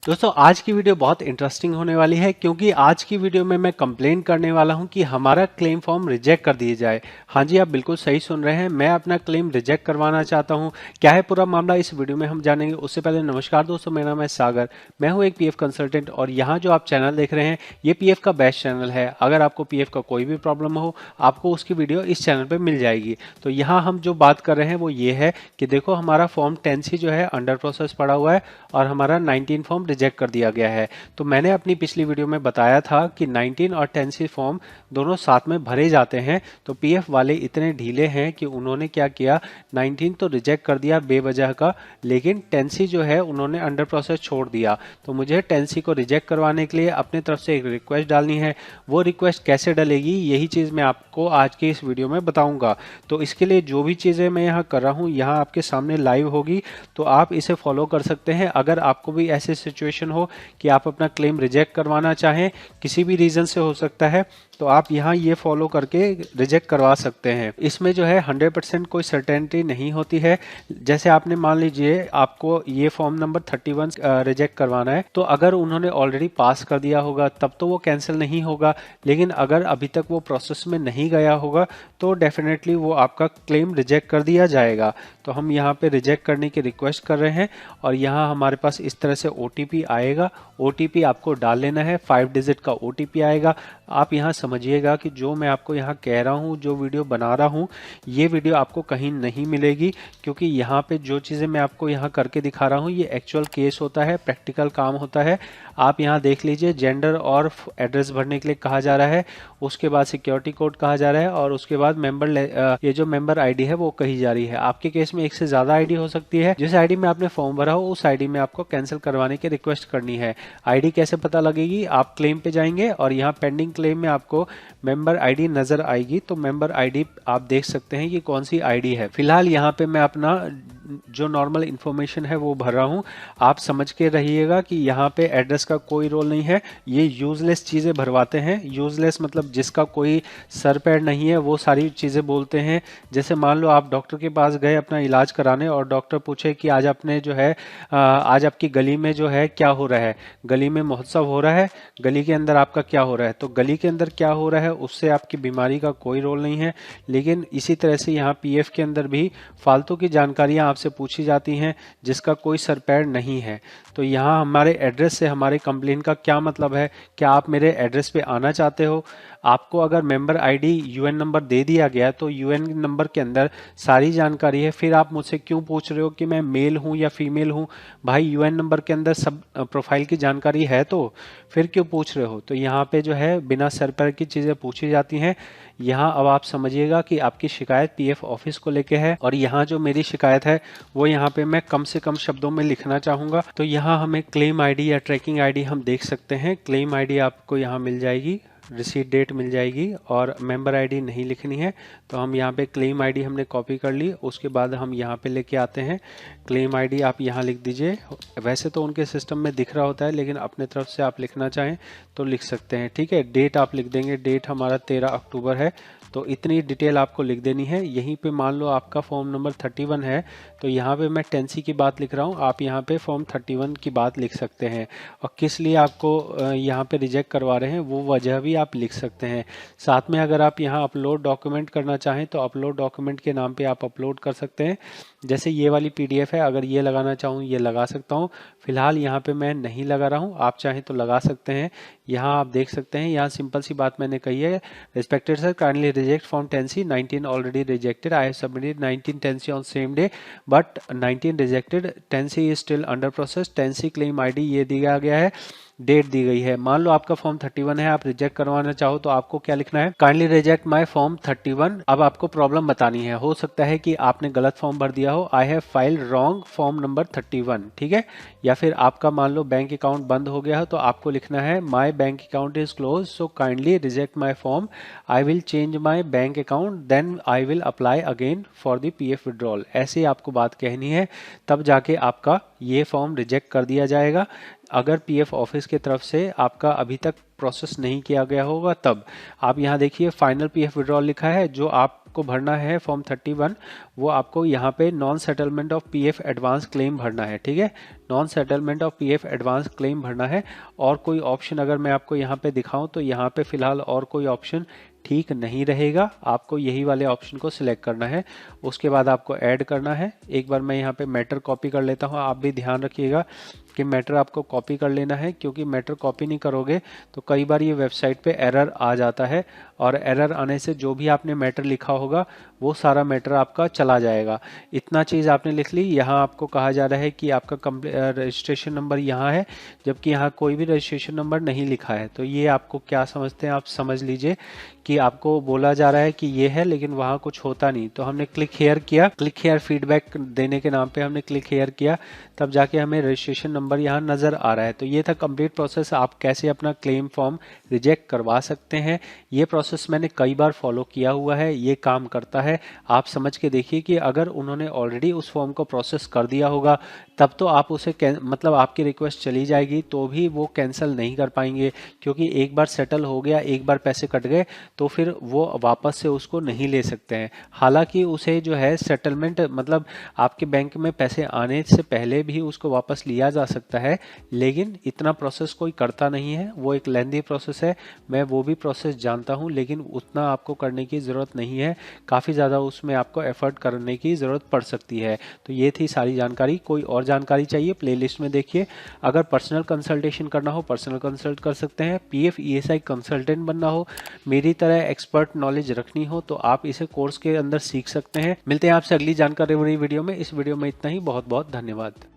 दोस्तों आज की वीडियो बहुत इंटरेस्टिंग होने वाली है क्योंकि आज की वीडियो में मैं कंप्लेन करने वाला हूं कि हमारा क्लेम फॉर्म रिजेक्ट कर दिया जाए। हाँ जी, आप बिल्कुल सही सुन रहे हैं, मैं अपना क्लेम रिजेक्ट करवाना चाहता हूं। क्या है पूरा मामला, इस वीडियो में हम जानेंगे। उससे पहले नमस्कार दोस्तों, मेरा नाम है सागर, मैं हूं एक पीएफ कंसल्टेंट और यहाँ जो आप चैनल देख रहे हैं ये पीएफ का बेस्ट चैनल है। अगर आपको पीएफ का कोई भी प्रॉब्लम हो आपको उसकी वीडियो इस चैनल पर मिल जाएगी। तो यहाँ हम जो बात कर रहे हैं वो ये है कि देखो हमारा फॉर्म 10C जो है अंडर प्रोसेस पड़ा हुआ है और हमारा 19 फॉर्म रिजेक्ट कर दिया गया है। तो मैंने अपनी पिछली वीडियो में बताया था कि 19 और 10C फॉर्म दोनों साथ में भरे जाते हैं। तो पीएफ वाले इतने ढीले हैं कि उन्होंने क्या किया, 19 तो रिजेक्ट कर दिया बेवजह का, लेकिन 10C जो है उन्होंने अंडर प्रोसेस छोड़ दिया। तो मुझे 10C को रिजेक्ट करवाने के लिए अपनी तरफ से एक रिक्वेस्ट डालनी है। वो रिक्वेस्ट कैसे डलेगी यही चीज़ मैं आपको आज की इस वीडियो में बताऊंगा। तो इसके लिए जो भी चीज़ें मैं यहाँ कर रहा हूँ यहाँ आपके सामने लाइव होगी, तो आप इसे फॉलो कर सकते हैं। अगर आपको भी ऐसी सिचुएशन हो कि आप अपना क्लेम रिजेक्ट करवाना चाहें, किसी भी रीज़न से हो सकता है, तो आप यहाँ ये फॉलो करके रिजेक्ट करवा सकते हैं। इसमें जो है 100% कोई सर्टेनिटी नहीं होती है। जैसे आपने मान लीजिए आपको ये फॉर्म नंबर 31 रिजेक्ट करवाना है, तो अगर उन्होंने ऑलरेडी पास कर दिया होगा तब तो वो कैंसिल नहीं होगा, लेकिन अगर अभी तक वो प्रोसेस में नहीं गया होगा तो डेफिनेटली वो आपका क्लेम रिजेक्ट कर दिया जाएगा। तो हम यहाँ पे रिजेक्ट करने की रिक्वेस्ट कर रहे हैं और यहाँ हमारे पास इस तरह से OTP आएगा। OTP आपको डाल लेना है, 5 डिजिट का OTP आएगा। आप यहाँ समझिएगा कि जो मैं आपको यहाँ कह रहा हूँ, जो वीडियो बना रहा हूँ, ये वीडियो आपको कहीं नहीं मिलेगी, क्योंकि यहाँ पे जो चीज़ें मैं आपको यहाँ करके दिखा रहा हूँ ये एक्चुअल केस होता है, प्रैक्टिकल काम होता है। आप यहाँ देख लीजिए, जेंडर और एड्रेस भरने के लिए कहा जा रहा है, उसके बाद सिक्योरिटी कोड कहा जा रहा है और उसके बाद ये जो मेंबर आईडी है वो कही जा रही है। आपके केस में एक से ज़्यादा आईडी हो सकती है। जिस आईडी में आपने फॉर्म भरा हो उस आईडी में आपको कैंसिल करवाने की रिक्वेस्ट करनी है। आईडी कैसे पता लगेगी, आप क्लेम पे जाएंगे और यहाँ पेंडिंग क्लेम में आपको मेंबर आईडी नजर आएगी। तो मेंबर आईडी आप देख सकते हैं ये कौन सी आईडी है। फिलहाल यहाँ पे मैं अपना जो नॉर्मल इन्फॉर्मेशन है वो भर रहा हूँ। आप समझ के रहिएगा कि यहाँ पे एड्रेस का कोई रोल नहीं है। ये यूजलेस चीज़ें भरवाते हैं। यूजलेस मतलब जिसका कोई सर पैर नहीं है वो सारी चीज़ें बोलते हैं। जैसे मान लो आप डॉक्टर के पास गए अपना इलाज कराने और डॉक्टर पूछे कि आज आपने जो है आज आपकी गली में जो है क्या हो रहा है, गली में महोत्सव हो रहा है, गली के अंदर आपका क्या हो रहा है। तो गली के अंदर क्या हो रहा है उससे आपकी बीमारी का कोई रोल नहीं है। लेकिन इसी तरह से यहाँ पीएफ के अंदर भी फालतू की जानकारियाँ आपसे पूछी जाती हैं जिसका कोई सर पैर नहीं है। तो यहाँ हमारे एड्रेस से हमारे कंप्लेन का क्या मतलब है, क्या आप मेरे एड्रेस पे आना चाहते हो? आपको अगर मेंबर आईडी यूएन नंबर दे दिया गया तो यूएन नंबर के अंदर सारी जानकारी है। फिर आप मुझसे क्यों पूछ रहे हो कि मैं मेल हूँ या फीमेल हूँ? भाई यूएन नंबर के अंदर सब प्रोफाइल की जानकारी है, तो फिर क्यों पूछ रहे हो? तो यहाँ पे जो है बिना सर पैर की चीज़ें पूछी जाती हैं। यहाँ अब आप समझिएगा कि आपकी शिकायत पीएफ ऑफिस को लेके है और यहाँ जो मेरी शिकायत है वो यहाँ पे मैं कम से कम शब्दों में लिखना चाहूँगा। तो यहाँ हमें क्लेम आईडी या ट्रैकिंग आईडी हम देख सकते हैं। क्लेम आईडी आपको यहाँ मिल जाएगी, रिसीट डेट मिल जाएगी और मेंबर आईडी नहीं लिखनी है। तो हम यहाँ पे क्लेम आईडी हमने कॉपी कर ली, उसके बाद हम यहाँ पे लेके आते हैं। क्लेम आईडी आप यहाँ लिख दीजिए। वैसे तो उनके सिस्टम में दिख रहा होता है लेकिन अपने तरफ से आप लिखना चाहें तो लिख सकते हैं, ठीक है। डेट आप लिख देंगे, डेट हमारा 13 अक्टूबर है। तो इतनी डिटेल आपको लिख देनी है। यहीं पे मान लो आपका फॉर्म नंबर 31 है तो यहाँ पे मैं 10C की बात लिख रहा हूँ, आप यहाँ पे फॉर्म 31 की बात लिख सकते हैं और किस लिए आपको यहाँ पे रिजेक्ट करवा रहे हैं वो वजह भी आप लिख सकते हैं। साथ में अगर आप यहाँ अपलोड डॉक्यूमेंट करना चाहें तो अपलोड डॉक्यूमेंट के नाम पे आप अपलोड कर सकते हैं। जैसे ये वाली PDF है, अगर ये लगाना चाहूँ ये लगा सकता हूँ। फिलहाल यहाँ पे मैं नहीं लगा रहा हूँ, आप चाहें तो लगा सकते हैं। यहाँ आप देख सकते हैं, यहाँ सिंपल सी बात मैंने कही है, respected sir kindly reject form 10C, 19 already rejected, I have submitted 19 10C on same day but 19 rejected, 10C is still under process, 10C claim ID ये दिया गया है, डेट दी गई है। मान लो आपका फॉर्म 31 है, आप रिजेक्ट करवाना चाहो तो आपको क्या लिखना है, काइंडली रिजेक्ट माय फॉर्म 31। अब आपको प्रॉब्लम बतानी है, हो सकता है कि आपने गलत फॉर्म भर दिया हो, I have filed wrong form number 31, ठीक है। या फिर आपका मान लो बैंक अकाउंट बंद हो गया हो तो आपको लिखना है my bank account is close so kindly reject my form, I will change my bank account then I will apply again for the PF withdrawal. ऐसे ही आपको बात कहनी है, तब जाके आपका ये फॉर्म रिजेक्ट कर दिया जाएगा। अगर पीएफ ऑफिस की तरफ से आपका अभी तक प्रोसेस नहीं किया गया होगा तब। आप यहाँ देखिए फाइनल पीएफ विड्रॉल लिखा है, जो आप आपको भरना है फॉर्म 31, वो आपको यहाँ पे non settlement of PF advance claim भरना है। ठीक है, non settlement of PF advance claim भरना है। और कोई ऑप्शन अगर मैं आपको यहाँ पे दिखाऊं तो यहाँ पे फिलहाल और कोई ऑप्शन ठीक नहीं रहेगा, आपको यही वाले ऑप्शन को सिलेक्ट करना है। उसके बाद आपको ऐड करना है। एक बार मैं यहाँ पे मैटर कॉपी कर लेता हूँ, आप भी ध्यान रखिएगा कि मैटर आपको कॉपी कर लेना है, क्योंकि मैटर कॉपी नहीं करोगे तो कई बार ये वेबसाइट पे एरर आ जाता है, और एरर आने से जो भी आपने मैटर लिखा होगा वो सारा मैटर आपका चला जाएगा। इतना चीज़ आपने लिख ली। यहाँ आपको कहा जा रहा है कि आपका रजिस्ट्रेशन नंबर यहाँ है, जबकि यहाँ कोई भी रजिस्ट्रेशन नंबर नहीं लिखा है। तो ये आपको क्या समझते हैं, आप समझ लीजिए कि आपको बोला जा रहा है कि ये है, लेकिन वहाँ कुछ होता नहीं। तो हमने क्लिक हेयर किया, क्लिक हेयर फीडबैक देने के नाम पे हमने क्लिक हेयर किया, तब जाके हमें रजिस्ट्रेशन नंबर यहाँ नज़र आ रहा है। तो ये था कंप्लीट प्रोसेस, आप कैसे अपना क्लेम फॉर्म रिजेक्ट करवा सकते हैं। ये प्रोसेस मैंने कई बार फॉलो किया हुआ है, ये काम करता है। आप समझ के देखिए कि अगर उन्होंने ऑलरेडी उस फॉर्म को प्रोसेस कर दिया होगा तब तो आप उसे मतलब आपकी रिक्वेस्ट चली जाएगी तो भी वो कैंसिल नहीं कर पाएंगे, क्योंकि एक बार सेटल हो गया, एक बार पैसे कट गए तो फिर वो वापस से उसको नहीं ले सकते हैं। हालांकि उसे जो है सेटलमेंट मतलब आपके बैंक में पैसे आने से पहले भी उसको वापस लिया जा सकता है, लेकिन इतना प्रोसेस कोई करता नहीं है। वो एक लेंदी प्रोसेस है, मैं वो भी प्रोसेस जानता हूँ, लेकिन उतना आपको करने की ज़रूरत नहीं है। काफ़ी ज़्यादा उसमें आपको एफर्ट करने की ज़रूरत पड़ सकती है। तो ये थी सारी जानकारी। कोई और जानकारी चाहिए प्लेलिस्ट में देखिए। अगर पर्सनल कंसल्टेशन करना हो पर्सनल कंसल्ट कर सकते हैं। पीएफ ईएसआई कंसल्टेंट बनना हो, मेरी तरह एक्सपर्ट नॉलेज रखनी हो, तो आप इसे कोर्स के अंदर सीख सकते हैं। मिलते हैं आपसे अगली जानकारी वाली वीडियो में। इस वीडियो में इतना ही। बहुत बहुत धन्यवाद।